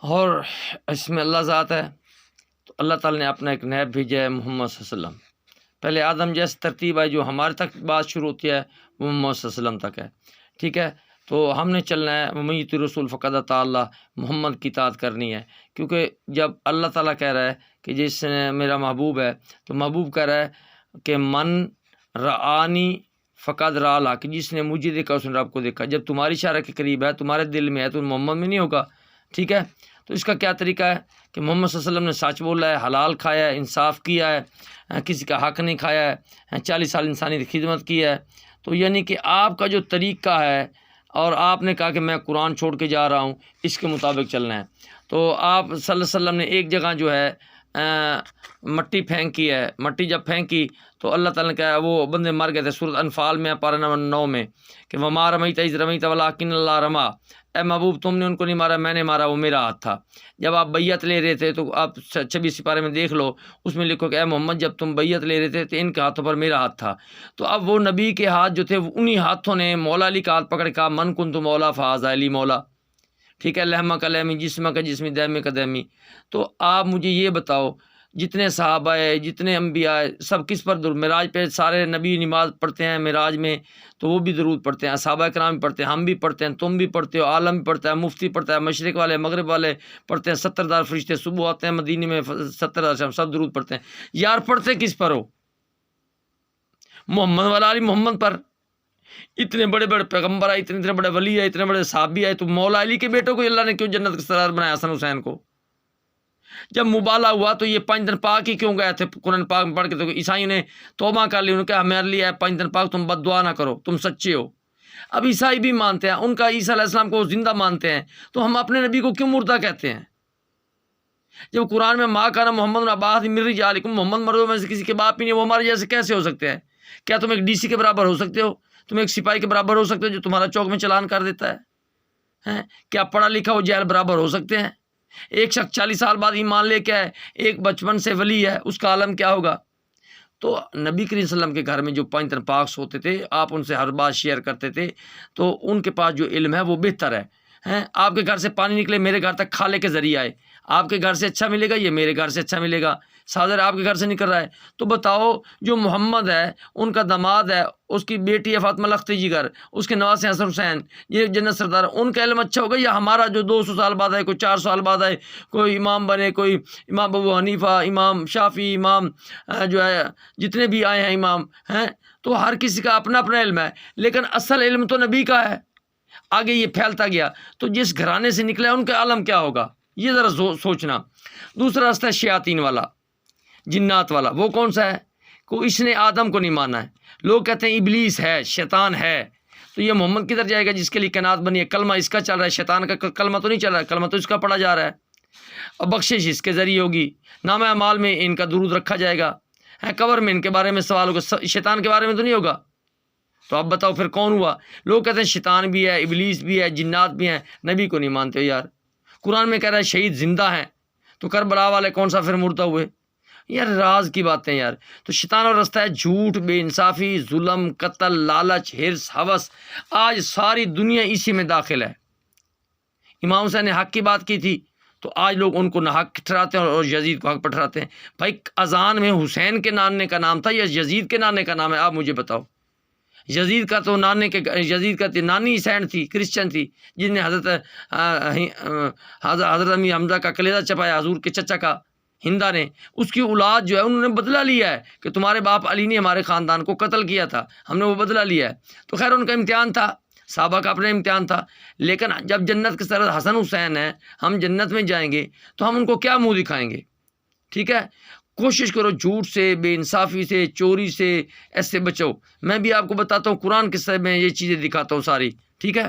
اور اس میں اللہ ذات ہے، تو اللہ تعالیٰ نے اپنا ایک نیب بھیجا ہے محمد صلی اللہ علیہ وسلم۔ پہلے آدم جیسی ترتیب ہے جو ہمارے تک بات شروع ہوتی ہے وہ محمد صلی اللہ علیہ وسلم تک ہے، ٹھیک ہے۔ تو ہم نے چلنا ہے وَمَن یُطِعِ الرَّسُولَ فَقَدْ اطاع اللہ، محمد کی اطاعت کرنی ہے، کیونکہ جب اللہ تعالیٰ کہہ رہا ہے کہ جس نے میرا محبوب ہے، تو محبوب کہہ رہا ہے کہ من رآنی فقد رأى اللہ، کہ جس نے مجھے دیکھا اس نے رب کو دیکھا۔ جب تمہاری شرح کے قریب ہے، تمہارے دل میں ہے، تو محمد میں نہیں ہوگا، ٹھیک ہے۔ تو اس کا کیا طریقہ ہے کہ محمد صلی اللہ علیہ وسلم نے سچ بولا ہے، حلال کھایا ہے، انصاف کیا ہے، کسی کا حق نہیں کھایا ہے، 40 سال انسانی خدمت کی ہے۔ تو یعنی کہ آپ کا جو طریقہ ہے، اور آپ نے کہا کہ میں قرآن چھوڑ کے جا رہا ہوں، اس کے مطابق چلنا ہے۔ تو آپ صلی اللہ علیہ وسلم نے ایک جگہ جو ہے مٹی پھینکی ہے، مٹی جب پھینکی تو اللہ تعالیٰ نے کہا وہ بندے مر گئے تھے۔ سورۃ انفال میں پارہ نمبر 9 میں کہ وَمَا رَمَيْتَ إِذْ رَمَيْتَ وَلَٰكِنَّ اللَّهَ رَمَىٰ، اے محبوب تم نے ان کو نہیں مارا، میں نے مارا، وہ میرا ہاتھ تھا۔ جب آپ بیعت لے رہے تھے تو آپ 26 پارے میں دیکھ لو، اس میں لکھو کہ اے محمد جب تم بیعت لے رہے تھے تو ان کے ہاتھوں پر میرا ہاتھ تھا۔ تو اب وہ نبی کے ہاتھ جو تھے انہی ہاتھوں نے مولا علی کا ہاتھ پکڑ کے کہا من کنت مولا فہذا علی مولا، ٹھیک ہے، لحمہ کا لحمی، جسمہ کا جسمی، دہمے کا دہمی۔ تو آپ مجھے یہ بتاؤ جتنے صحابہ ہے، جتنے انبیاء ہے، سب کس پر درود؟ معراج پہ سارے نبی نماز پڑھتے ہیں معراج میں، تو وہ بھی درود پڑھتے ہیں، صحابہ کرام بھی پڑھتے ہیں، ہم بھی پڑھتے ہیں، تم بھی پڑھتے ہو، عالم بھی پڑھتا ہے، مفتی پڑھتا ہے، مشرق والے مغرب والے پڑھتے ہیں، 70,000 فرشتے صبح آتے ہیں مدینے میں، 70,000 شام، سب درود پڑھتے ہیں۔ یار پڑھتے کس پر ہو؟ محمد والا علی محمد پر۔ اتنے بڑے بڑے پیغمبر آئے، اتنے بڑے ولی آئے، اتنے بڑے صحابی آئے، تو مولا علی کے بیٹوں کو اللہ نے کیوں جنت کا سردار بنایا، حسن حسین کو؟ جب مبالغہ ہوا تو یہ 5 دن پاک ہی کیوں گئے تھے قرآن پاک میں پڑھ کے؟ تو عیسائیوں نے توبہ کر لی، انہوں نے کہا ہمارے لیے 5 دن پاک، تم بد دعا نہ کرو، تم سچے ہو۔ اب عیسائی بھی مانتے ہیں، ان کا عیسیٰ علیہ السلام کو زندہ مانتے ہیں، تو ہم اپنے نبی کو کیوں مردہ کہتے ہیں؟ جب قرآن میں ما کان محمد ابا احد من رجالکم، محمد مردوں میں سے کسی کے باپ ہی نہیں، وہ ہمارے جیسے کیسے ہو سکتے ہیں؟ کیا تم ایک ڈی سی کے برابر ہو سکتے ہو؟ تم ایک سپاہی کے برابر ہو سکتے ہو جو تمہارا چوک میں چلان کر دیتا ہے؟ کیا پڑھا لکھا ہو جہل برابر ہو سکتے ہیں؟ ایک شخص 40 سال بعد ایمان لے کے آئے، ایک بچپن سے ولی ہے، اس کا عالم کیا ہوگا؟ تو نبی کریم صلی اللہ علیہ وسلم کے گھر میں جو 5 دن پاک ہوتے تھے، آپ ان سے ہر بات شیئر کرتے تھے، تو ان کے پاس جو علم ہے وہ بہتر ہے۔ آپ کے گھر سے پانی نکلے میرے گھر تک کھالے کے ذریعہ آئے، آپ کے گھر سے اچھا ملے گا، یہ میرے گھر سے اچھا ملے گا، سادر آپ کے گھر سے نکل رہا ہے۔ تو بتاؤ جو محمد ہے، ان کا داماد ہے، اس کی بیٹی ہے فاطمہ لختی جگر، اس کے نواسے حسن حسین، یہ جنت سردار، ان کا علم اچھا ہوگا یا ہمارا جو 200 سال بعد آئے، کوئی 400 سال بعد آئے، کوئی امام بنے، کوئی امام ابو حنیفہ، امام شافعی، امام جو ہے جتنے بھی آئے ہیں امام ہیں، تو ہر کسی کا اپنا اپنا علم ہے، لیکن اصل علم تو نبی کا ہے۔ آگے یہ پھیلتا گیا، تو جس گھرانے سے نکلا ہے ان کا عالم کیا ہوگا، یہ ذرا سوچنا۔ دوسرا راستہ ہے شیاطین والا، جنات والا۔ وہ کون سا ہے؟ کو اس نے آدم کو نہیں مانا ہے، لوگ کہتے ہیں ابلیس ہے، شیطان ہے، تو یہ محمد کدھر جائے گا جس کے لیے کائنات بنی ہے؟ کلمہ اس کا چل رہا ہے، شیطان کا کلمہ تو نہیں چل رہا ہے، کلمہ تو اس کا پڑھا جا رہا ہے، اور بخشش اس کے ذریعے ہوگی، نام اعمال میں ان کا درود رکھا جائے گا، قبر میں ان کے بارے میں سوال ہوگا، شیطان کے بارے میں تو نہیں ہوگا۔ تو اب بتاؤ پھر کون ہوا؟ لوگ کہتے ہیں شیطان بھی ہے، ابلیس بھی ہے، جنات بھی ہیں، نبی کو نہیں مانتے ہو یار۔ قرآن میں کہہ رہا ہے شہید زندہ ہیں، تو کربلا والے کون سا پھر مردہ ہوئے؟ یار راز کی باتیں یار۔ تو شیطان اور رستہ ہے جھوٹ، بے انصافی، ظلم، قتل، لالچ، حرص، ہوس، آج ساری دنیا اسی میں داخل ہے۔ امام حسین نے حق کی بات کی تھی، تو آج لوگ ان کو نہ حق ٹھہراتے ہیں اور یزید کو حق پر ٹھہراتے ہیں۔ بھائی اذان میں حسین کے نانے کا نام تھا یا یزید کے نانے کا نام ہے؟ آپ مجھے بتاؤ۔ یزید کا تو یزید کا نانی سینڈ تھی، کرسچن تھی، جس نے حضرت امیر حمزہ کا کلیجہ چپایا، حضور کے چچا کا، ہندا نے، اس کی اولاد جو ہے انہوں نے بدلہ لیا ہے کہ تمہارے باپ علی نے ہمارے خاندان کو قتل کیا تھا، ہم نے وہ بدلہ لیا ہے۔ تو خیر ان کا امتحان تھا، صحابہ کا اپنا امتحان تھا، لیکن جب جنت کے سرد حسن حسین ہیں، ہم جنت میں جائیں گے تو ہم ان کو کیا منہ دکھائیں گے؟ ٹھیک ہے، کوشش کرو جھوٹ سے، بے انصافی سے، چوری سے، ایسے بچو۔ میں بھی آپ کو بتاتا ہوں، قرآن کے ساتھ میں یہ چیزیں دکھاتا ہوں ساری، ٹھیک ہے۔